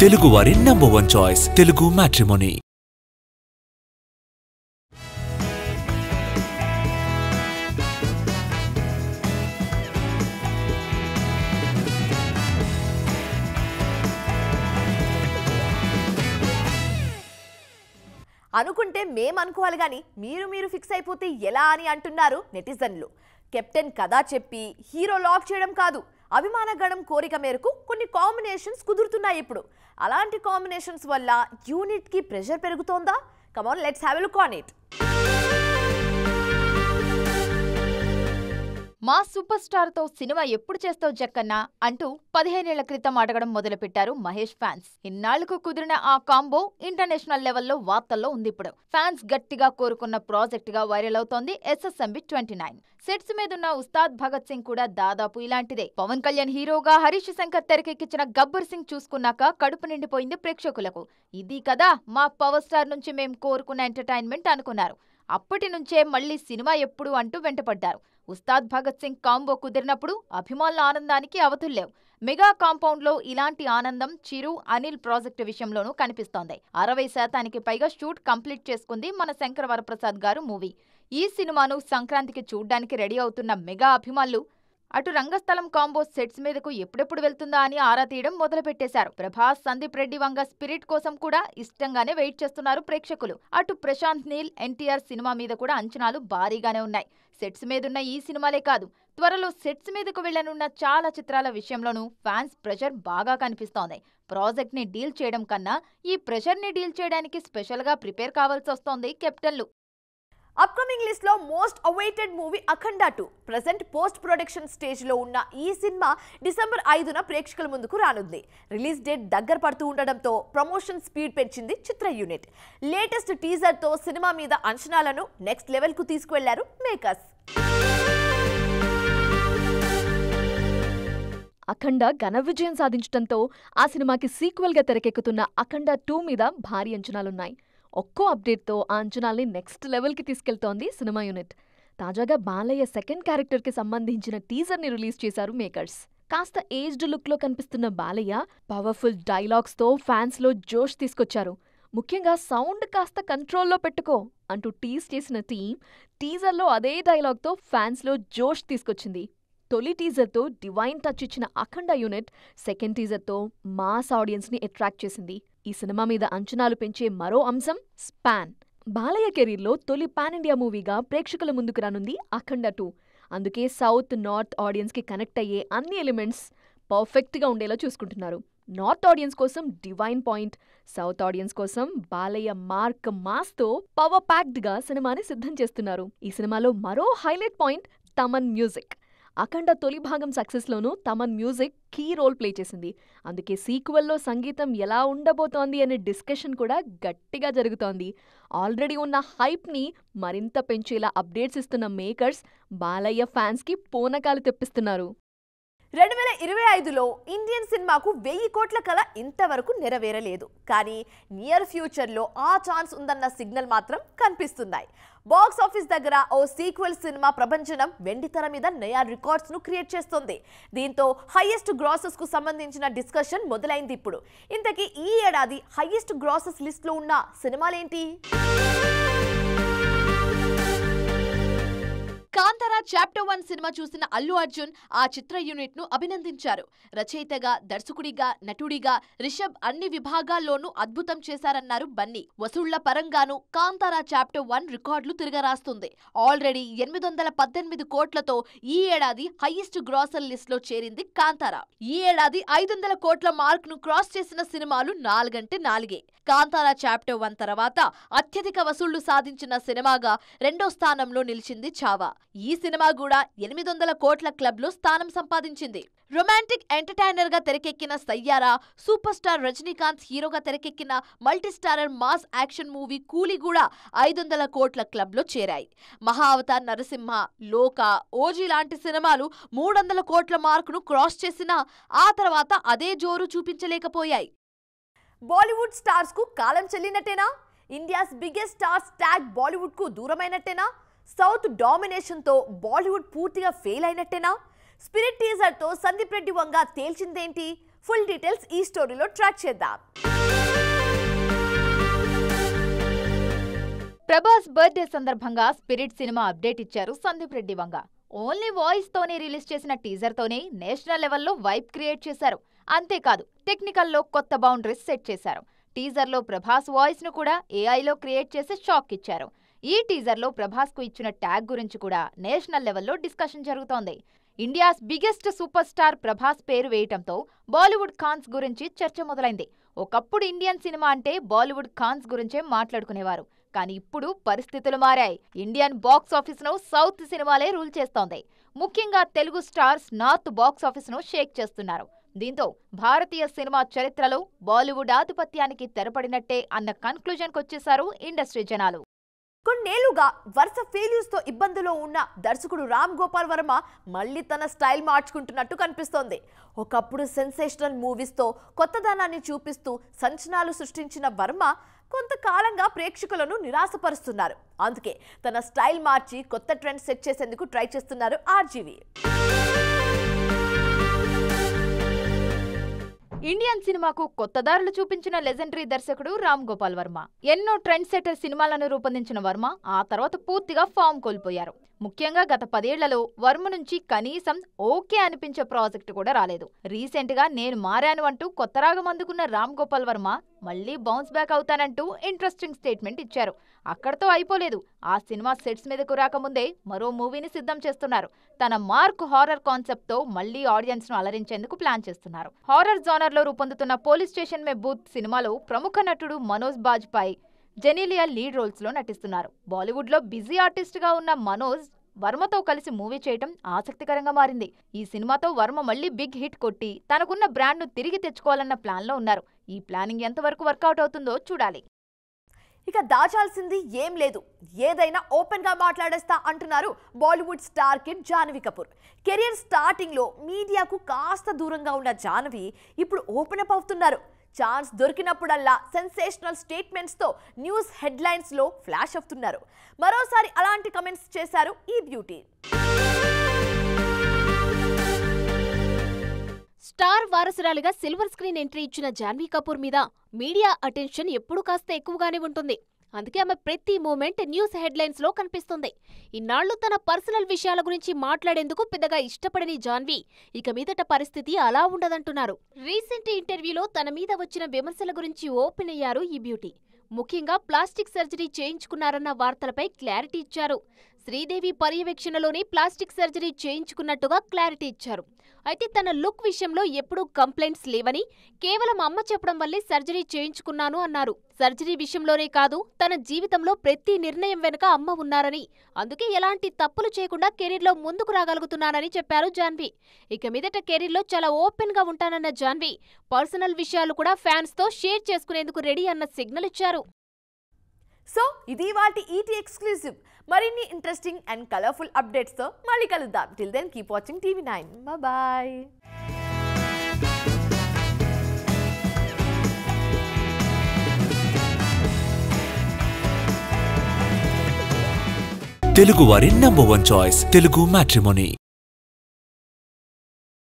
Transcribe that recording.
తెలుగువారి #1 choice Telugu matrimony. అనుకుంటే మేము అనుకోవాలి గాని మీరు ఫిక్స్ అయిపోతే ఎలా అని అంటున్నారు నెటిజన్లు. కెప్టెన్ కథ చెప్పి హీరో లాక్ చేయడం కాదు, అభిమాన గణం కోరిక మేరకు కొన్ని కాంబినేషన్స్ కుదురుతున్నాయి ఇప్పుడు. అలాంటి కాంబినేషన్స్ వల్ల యూనిట్ కి ప్రెషర్ పెరుగుతోందా? Come on, let's have a look on it. మా సూపర్ స్టార్ తో సినిమా ఎప్పుడు చేస్తావు జక్కన్న అంటూ 15 ఏళ్ల క్రితం అడగడం మొదలుపెట్టారు మహేష్ ఫ్యాన్స్. ఇన్నాళ్లకు కుదిరిన ఆ కాంబో ఇంటర్నేషనల్ లెవెల్లో వార్తల్లో ఉంది. ఇప్పుడు ఫ్యాన్స్ గట్టిగా కోరుకున్న ప్రాజెక్ట్ గా వైరల్ అవుతోంది SSMB 29. సెట్స్ మీదున్న ఉస్తాద్ భగత్ సింగ్ కూడా దాదాపు ఇలాంటిదే. పవన్ కళ్యాణ్ హీరోగా హరీష్ శంకర్ తెరకెక్కించిన గబ్బర్ సింగ్ చూసుకున్నాక కడుపు నిండిపోయింది ప్రేక్షకులకు. ఇది కదా మా పవర్ స్టార్ నుంచి మేం కోరుకున్న ఎంటర్టైన్మెంట్ అనుకున్నారు. అప్పటి నుంచే మళ్లీ సినిమా ఎప్పుడు అంటూ వెంటపడ్డారు. ఉస్తాద్ భగత్ సింగ్ కాంబో కుదిరినప్పుడు అభిమానుల ఆనందానికి అవధుల్లేవు. మెగా కాంపౌండ్ లో ఇలాంటి ఆనందం చిరు, అనిల్ ప్రాజెక్టు విషయంలోనూ కనిపిస్తోంది. 60% పైగా షూట్ కంప్లీట్ చేసుకుంది మన శంకర్ వరప్రసాద్ గారు మూవీ. ఈ సినిమాను సంక్రాంతికి చూడ్డానికి రెడీ అవుతున్న మెగా అభిమానులు అటు రంగస్థలం కాంబో సెట్స్ మీదకు ఎప్పుడెప్పుడు వెళ్తుందా అని ఆరా తీయడం మొదలుపెట్టేశారు. ప్రభాస్, సందీప్ రెడ్డి వంగ స్పిరిట్ కోసం కూడా ఇష్టంగానే వెయిట్ చేస్తున్నారు ప్రేక్షకులు. అటు ప్రశాంత్ నీల్, ఎన్టీఆర్ సినిమా మీద కూడా అంచనాలు భారీగానే ఉన్నాయి. సెట్స్ మీదున్న ఈ సినిమాలే కాదు, త్వరలో సెట్స్ మీదకు వెళ్లనున్న చాలా చిత్రాల విషయంలోనూ ఫ్యాన్స్ ప్రెషర్ బాగా కనిపిస్తోంది. ప్రాజెక్ట్ ని డీల్ చేయడం కన్నా ఈ ప్రెషర్ ని డీల్ చేయడానికి స్పెషల్ గా ప్రిపేర్ కావాల్సి వస్తోంది కెప్టెన్లు. అప్కమింగ్ లిస్ట్ లో మోస్ట్ అవైటెడ్ మూవీ అఖండ 2 ప్రెజెంట్ పోస్ట్ ప్రొడక్షన్ స్టేజ్ లో ఉన్న ఈ సినిమా డిసెంబర్ 5న ప్రేక్షకుల ముందుకు రానుంది. రిలీజ్ డేట్ దగ్గర పడుతూ ఉండడంతో ప్రమోషన్ స్పీడ్ పెంచింది చిత్ర యూనిట్. లేటెస్ట్ టీజర్ తో సినిమా మీద అంచనాలను నెక్స్ట్ లెవెల్ కు తీసుకువెళ్లారు మేకర్స్. అఖండ ఘన విజయం సాధించడంతో ఆ సినిమాకి సీక్వెల్ గా తెరకెక్కుతున్న అఖండ 2 మీద భారీ అంచనాలున్నాయి. ఒక్కో అప్డేట్తో ఆ అంచనాల్ని నెక్స్ట్ లెవెల్కి తీసుకెళ్తోంది సినిమా యూనిట్. తాజాగా బాలయ్య సెకండ్ క్యారెక్టర్కి సంబంధించిన టీజర్ని రిలీజ్ చేశారు మేకర్స్. కాస్త ఏజ్డ్ లుక్లో కనిపిస్తున్న బాలయ్య పవర్ఫుల్ డైలాగ్స్తో ఫ్యాన్స్లో జోష్ తీసుకొచ్చారు. ముఖ్యంగా సౌండ్ కాస్త కంట్రోల్లో పెట్టుకో అంటూ టీజ్ చేసిన టీజర్లో అదే డైలాగ్తో ఫ్యాన్స్లో జోష్ తీసుకొచ్చింది. తొలి టీజర్తో డివైన్ టచ్ ఇచ్చిన అఖండ యూనిట్ సెకండ్ టీజర్తో మాస్ ఆడియన్స్ని అట్రాక్ట్ చేసింది. ఈ సినిమా మీద అంచనాలు పెంచే మరో అంశం స్పాన్. బాలయ్య కెరీర్లో తొలి పాన్ ఇండియా మూవీగా ప్రేక్షకుల ముందుకు రానుంది అఖండ 2. అందుకే సౌత్, నార్త్ ఆడియన్స్కి కనెక్ట్ అయ్యే అన్ని ఎలిమెంట్స్ పర్ఫెక్ట్గా ఉండేలా చూసుకుంటున్నారు. నార్త్ ఆడియన్స్ కోసం డివైన్ పాయింట్, సౌత్ ఆడియన్స్ కోసం బాలయ్య మార్క్ మాస్తో పవర్ ప్యాక్డ్గా సినిమాని సిద్ధం చేస్తున్నారు. ఈ సినిమాలో మరో highlight point Thaman music. Akhanda తొలి భాగం సక్సెస్లోనూ Thaman music key role play చేసింది. అందుకే సీక్వెల్లో సంగీతం ఎలా ఉండబోతోంది అనే డిస్కషన్ కూడా గట్టిగా జరుగుతోంది. ఆల్రెడీ ఉన్న హైప్ని మరింత పెంచేలా అప్డేట్స్ ఇస్తున్న మేకర్స్ బాలయ్య ఫ్యాన్స్కి పూనకాలు తెప్పిస్తున్నారు. 2025లో ఇండియన్ సినిమాకు 1000 కోట్ల కల ఇంతవరకు నెరవేరలేదు. కానీ నియర్ ఫ్యూచర్లో ఆ ఛాన్స్ ఉందన్న సిగ్నల్ మాత్రం కనిపిస్తున్నాయి. బాక్స్ ఆఫీస్ దగ్గర ఓ సీక్వెల్ సినిమా ప్రభంజనం వెండితెర మీద నయా రికార్డ్స్ ను క్రియేట్ చేస్తోంది. దీంతో హైయెస్ట్ గ్రాసెస్ కు సంబంధించిన డిస్కషన్ మొదలైంది ఇప్పుడు. ఇంతకీ ఈ ఏడాది హైయెస్ట్ గ్రాసెస్ లిస్ట్ లో ఉన్న సినిమాలేంటి? కాంతారా చాప్టర్ 1 సినిమా చూసిన అల్లు అర్జున్ ఆ చిత్ర యూనిట్ ను అభినందించారు. రచయితగా, దర్శకుడిగా, నటుడిగా రిషబ్ అన్ని విభాగాల్లోనూ అద్భుతం చేశారన్నారు బన్నీ. వసూళ్ల పరంగానూ కాంతారా చాప్టర్ 1 రికార్డులు తిరగరాస్తుంది. ఆల్రెడీ 818 కోట్లతో ఈ ఏడాది హైయెస్ట్ గ్రాసర్ లిస్ట్ లో చేరింది కాంతారా. ఈ ఏడాది 500 కోట్ల మార్క్ ను క్రాస్ చేసిన సినిమాలు 4 అంటే 4. కాంతారా చాప్టర్ 1 తర్వాత అత్యధిక వసూళ్లు సాధించిన సినిమాగా 2వ స్థానంలో నిలిచింది ఛావా. ఈ సినిమా కూడా 800 కోట్ల క్లబ్ లో స్థానం సంపాదించింది. రొమాంటిక్ ఎంటర్టైనర్ గా తెరకెక్కిన సయ్యారా, సూపర్ స్టార్ రజనీకాంత్ హీరోగా తెరకెక్కిన మల్టీస్టారర్ మాస్ యాక్షన్ మూవీ కూలీ కూడా 500 కోట్ల క్లబ్ లో చేరాయి. మహా అవతార్ నరసింహ, లోక, ఓజీ లాంటి సినిమాలు 300 కోట్ల మార్కును క్రాస్ చేసినా ఆ తర్వాత అదే జోరు చూపించలేకపోయాయి. బాలీవుడ్ స్టార్స్ కు కాలం చెల్లినట్టేనా? India's biggest stars tag Bollywood కు దూరమైనట్టేనా? సౌత్ డామినేషన్ తో బాలీవుడ్ పూర్తిగా ఫెయిల్ అయినట్టేనా? స్పిరిట్ టీజర్ తో సందీప్ రెడ్డి వంగ తేల్చిందేంటి? ఫుల్ డీటెయిల్స్ ఈ స్టోరీలో ట్రాక్ చేద్దాం. ప్రభాస్ బర్త్డే సందర్భంగా స్పిరిట్ సినిమా అప్డేట్ ఇచ్చారు సందీప్ రెడ్డి వంగ. ఓన్లీ వాయిస్ తోనే రిలీజ్ చేసిన టీజర్ తోనే నేషనల్ లెవెల్లో వైబ్ క్రియేట్ చేశారు. అంతేకాదు టెక్నికల్లో కొత్త బౌండరీస్ సెట్ చేశారు. టీజర్లో ప్రభాస్ వాయిస్ ను కూడా ఏఐలో క్రియేట్ చేసి షాక్ ఇచ్చారు. ఈ టీజర్లో ప్రభాస్ కు ఇచ్చిన ట్యాగ్ గురించి కూడా నేషనల్ లెవెల్లో డిస్కషన్ జరుగుతోంది. India's biggest super star Prabhas పేరు వేయటంతో బాలీవుడ్ ఖాన్స్ గురించి చర్చ మొదలైంది. ఒకప్పుడు ఇండియన్ సినిమా అంటే బాలీవుడ్ ఖాన్స్ గురించే మాట్లాడుకునేవారు. కానీ ఇప్పుడు పరిస్థితులు మారాయి. ఇండియన్ బాక్స్ ఆఫీస్ ను సౌత్ సినిమాలే రూల్ చేస్తోంది. ముఖ్యంగా Telugu stars north box office ను షేక్ చేస్తున్నారు. దీంతో భారతీయ సినిమా చరిత్రలో బాలీవుడ్ ఆధిపత్యానికి తెరపడినట్టే అన్న కన్క్లూజన్ కొచ్చేశారు ఇండస్ట్రీ జనాలు. కొన్నేళ్లుగా వరుస ఫెయిల్యూర్స్ తో ఇబ్బందులో ఉన్న దర్శకుడు రామ్ గోపాల్ వర్మ మళ్ళీ తన స్టైల్ మార్చుకుంటున్నట్టు కనిపిస్తోంది. ఒకప్పుడు సెన్సేషనల్ మూవీస్ తో కొత్తదనాన్ని చూపిస్తూ సంచలనాలు సృష్టించిన వర్మ కొంతకాలంగా ప్రేక్షకులను నిరాశపరుస్తున్నారు. అందుకే తన స్టైల్ మార్చి కొత్త ట్రెండ్ సెట్ చేసేందుకు ట్రై చేస్తున్నారు ఆర్జీవి. ఇండియన్ సినిమాకు కొత్త దారులు చూపించిన లెజెండరీ దర్శకుడు రామ్ గోపాల్ వర్మ. ఎన్నో ట్రెండ్ సెటర్ సినిమాలను రూపొందించిన వర్మ ఆ తర్వాత పూర్తిగా ఫామ్ కోల్పోయారు. ముఖ్యంగా గత 10 ఏళ్లలో వర్మ నుంచి కనీసం ఓకే అనిపించే ప్రాజెక్టు కూడా రాలేదు. రీసెంట్ గా నేను మారాను అంటూ కొత్త రాగం అందుకున్న రామ్ గోపాల్ వర్మ మళ్లీ బౌన్స్ బ్యాక్ అవుతానంటూ ఇంట్రెస్టింగ్ స్టేట్మెంట్ ఇచ్చారు. అక్కడతో అయిపోలేదు. ఆ సినిమా సెట్స్ మీదకు రాకముందే మరో మూవీని సిద్ధం చేస్తున్నారు. తన మార్క్ హారర్ కాన్సెప్ట్ తో మళ్లీ ఆడియన్స్ ను అలరించేందుకు ప్లాన్ చేస్తున్నారు. హారర్ జోనర్ లో రూపొందుతున్న పోలీస్ స్టేషన్ మే బూత్ సినిమాలో ప్రముఖ నటుడు మనోజ్ బాజ్పాయ్, జెనీలియా లీడ్ రోల్స్ లో నటిస్తున్నారు. బాలీవుడ్ లో బిజీ ఆర్టిస్ట్ గా ఉన్న మనోజ్ వర్మతో కలిసి మూవీ చేయటం ఆసక్తికరంగా మారింది. ఈ సినిమాతో వర్మ మళ్లీ బిగ్ హిట్ కొట్టి తనకున్న బ్రాండ్ ను తిరిగి తెచ్చుకోవాలన్న ప్లాన్ లో ఉన్నారు. ఈ ప్లానింగ్ ఎంతవరకు వర్కౌట్ అవుతుందో చూడాలి. ఇక దాచాల్సింది ఏం లేదు, ఏదైనా ఓపెన్ గా మాట్లాడేస్తా అంటున్నారు Bollywood star kid Janhvi Kapoor. Career starting లో మీడియాకు కాస్త దూరంగా ఉన్న జాహ్నవి ఇప్పుడు ఓపెన్ అప్ అవుతున్నారు. ఛాన్స్ దొరికినప్పుడల్లా సెన్సేషనల్ స్టేట్మెంట్స్ తో న్యూస్ హెడ్లైన్స్ లో ఫ్లాష్ అవుతున్నారు. మరోసారి అలాంటి కమెంట్స్ చేశారు ఈ బ్యూటీ. స్టార్ వారసురాలిగా సిల్వర్ స్క్రీన్ ఎంట్రీ ఇచ్చిన జాహ్నవి కపూర్ మీద మీడియా అటెన్షన్ ఎప్పుడూ కాస్త ఎక్కువగానే ఉంటుంది. అందుకే ఆమె ప్రతి మూమెంట్ న్యూస్ హెడ్లైన్స్ లో కనిపిస్తుంది. ఇన్నాళ్లు తన పర్సనల్ విషయాల గురించి మాట్లాడేందుకు పెద్దగా ఇష్టపడని జాహ్నవి ఇక మీదట పరిస్థితి అలా ఉండదంటున్నారు. రీసెంట్ ఇంటర్వ్యూలో తన మీద వచ్చిన విమర్శల గురించి ఓపెన్ అయ్యారు ఈ బ్యూటీ. ముఖ్యంగా ప్లాస్టిక్ సర్జరీ చేయించుకున్నారన్న వార్తలపై క్లారిటీ ఇచ్చారు. శ్రీదేవి పర్యవేక్షణలోనే ప్లాస్టిక్ సర్జరీ చేయించుకున్నట్టుగా క్లారిటీ ఇచ్చారు. అయితే తన లుక్ విషయంలో ఎప్పుడూ కంప్లైంట్స్ లేవని, కేవలం అమ్మ చెప్పడం వల్లే సర్జరీ చేయించుకున్నాను అన్నారు. సర్జరీ విషయంలోనే కాదు, తన జీవితంలో ప్రతి నిర్ణయం వెనుక అమ్మ ఉన్నారని, అందుకే ఎలాంటి తప్పులు చేయకుండా కెరీర్లో ముందుకు రాగలుగుతున్నానని చెప్పారు జాహ్నవి. ఇక మీదట కెరీర్లో చాలా ఓపెన్ గా ఉంటానన్న జాహ్నవి పర్సనల్ విషయాలు కూడా ఫ్యాన్స్ తో షేర్ చేసుకునేందుకు రెడీ అన్న సిగ్నల్ ఇచ్చారు. సో ఇది వాటి ఈటీ ఎక్స్క్లూజివ్. మరిన్ని ఇంట్రెస్టింగ్ అండ్ కలర్ఫుల్ అప్డేట్స్ తో మళ్ళీ కలుద్దాం. Till then keep watching TV9. Bye. Telugu వారి నంబర్ 1 చాయిస్ తెలుగు మ్యాట్రిమోనీ.